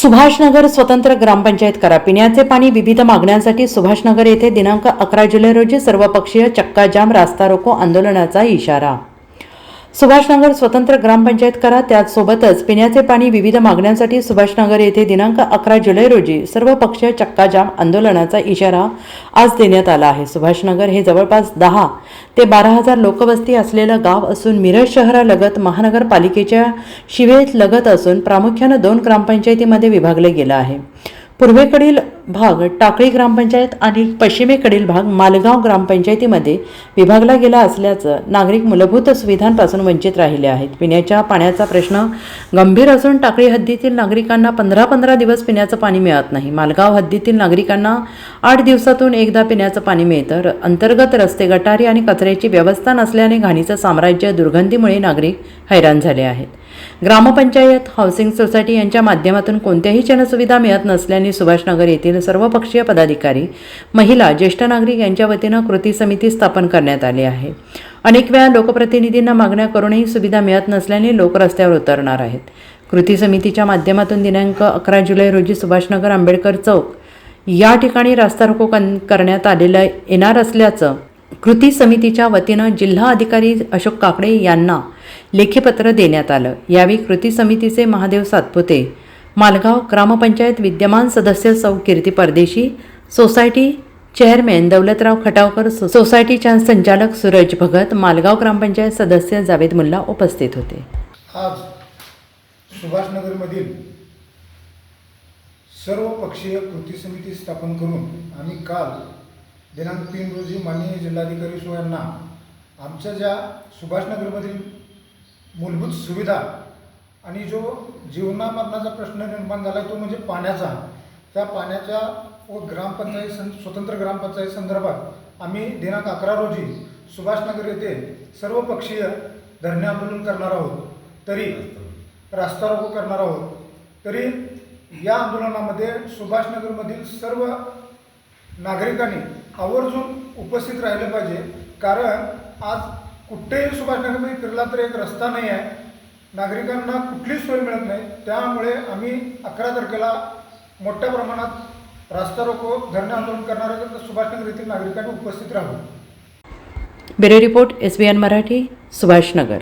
सुभाषनगर स्वतंत्र ग्रामपंचायत करा. पिण्याचे पाणी विविध मागण्यांसाठी सुभाषनगर येथे दिनांक 11 जुलै रोजी सर्वपक्षीय चक्काजाम रास्ता रोको आंदोलनाचा इशारा. सुभाषनगर स्वतंत्र ग्रामपंचायत करा. त्याचसोबतच पिण्याचे पाणी विविध मागण्यांसाठी सुभाषनगर येथे दिनांक 11 जुलै रोजी सर्वपक्षीय चक्काजाम आंदोलनाचा इशारा आज देण्यात आला आहे. सुभाषनगर हे जवळपास 10 ते 12,000 लोकवस्ती असलेलं गाव असून मिरज शहरालगत महानगरपालिकेच्या शिवेत लगत असून प्रामुख्याने 2 ग्रामपंचायतीमध्ये विभागले गेलं आहे. पूर्वेकडील भाग टाकळी ग्रामपंचायत आणि पश्चिमेकडील भाग मालगाव ग्रामपंचायतीमध्ये विभागला गेला असल्याचं नागरिक मूलभूत सुविधांपासून वंचित राहिले आहेत. पिण्याच्या पाण्याचा प्रश्न गंभीर असून टाकळी हद्दीतील नागरिकांना 15-15 दिवस पिण्याचं पाणी मिळत नाही. मालगाव हद्दीतील नागरिकांना 8 दिवसातून एकदा पिण्याचं पाणी मिळतं. अंतर्गत रस्ते, गटारी आणि कचऱ्याची व्यवस्था नसल्याने घाणीचं साम्राज्य, दुर्गंधीमुळे नागरिक हैराण झाले आहेत. ग्रामपंचायत, हाऊसिंग सोसायटी यांच्या माध्यमातून कोणत्याही जनसुविधा मिळत नसल्याने सुभाषनगर येथील सर्वपक्षीय पदाधिकारी, महिला, ज्येष्ठ नागरिक यांच्या वतीनं कृती समिती स्थापन करण्यात आली आहे. अनेक वेळा लोकप्रतिनिधींना मागण्या करूनही सुविधा मिळत नसल्याने लोक रस्त्यावर उतरणार आहेत. कृती समितीच्या माध्यमातून दिनांक 11 जुलै रोजी सुभाषनगर आंबेडकर चौक या ठिकाणी रास्ता रोको करण्यात आलेला येणार असल्याचं कृती समितीच्या वतीनं जिल्हा अधिकारी अशोक काकडे यांना लेखीपत्र देण्यात आलं. यावेळी कृती समितीचे महादेव सातपुते, मालगाव ग्रामपंचायत विद्यमान सदस्य सौ कीर्ती परदेशी, सोसायटी चेअरमॅन दौलतराव खटावकर, सोसायटीच्या संचालक सूरज भगत, मालगाव ग्रामपंचायत सदस्य जावेद मुल्ला उपस्थित होते. आज सुभाषनगरमधील सर्वपक्षीय कृती समिती स्थापन करून आम्ही काल दिनांक 3 रोजी माननीय जिल्हाधिकारी यांना आमच्या ज्या सुभाषनगरमधील मूलभूत सुविधा आणि जो जीवनामरणाचा प्रश्न निर्माण झाला तो म्हणजे पाण्याचा, त्या पाण्याच्या व स्वतंत्र ग्रामपंचायत संदर्भात आम्ही दिनांक 11 रोजी सुभाषनगर येथे सर्वपक्षीय धरणे आंदोलन करणार आहोत, तरी रास्ता रोको करणार आहोत. तरी या आंदोलनामध्ये सुभाषनगरमधील सर्व नागरिकांनी आवर्जून उपस्थित राहिले पाहिजे. कारण आज कुठेही सुभाषनगरमध्ये फिरला तर एक रस्ता नाही आहे, नागरिकांना कुठलीच सोय मिळत नाही. त्यामुळे आम्ही 11 तारखेला मोठ्या प्रमाणात रास्ता रोको धरणे आंदोलन करणार आहे. तर सुभाषनगर येथील नागरिकांनी उपस्थित राहावं. Bureau report SBN Marathi, Subhashnagar.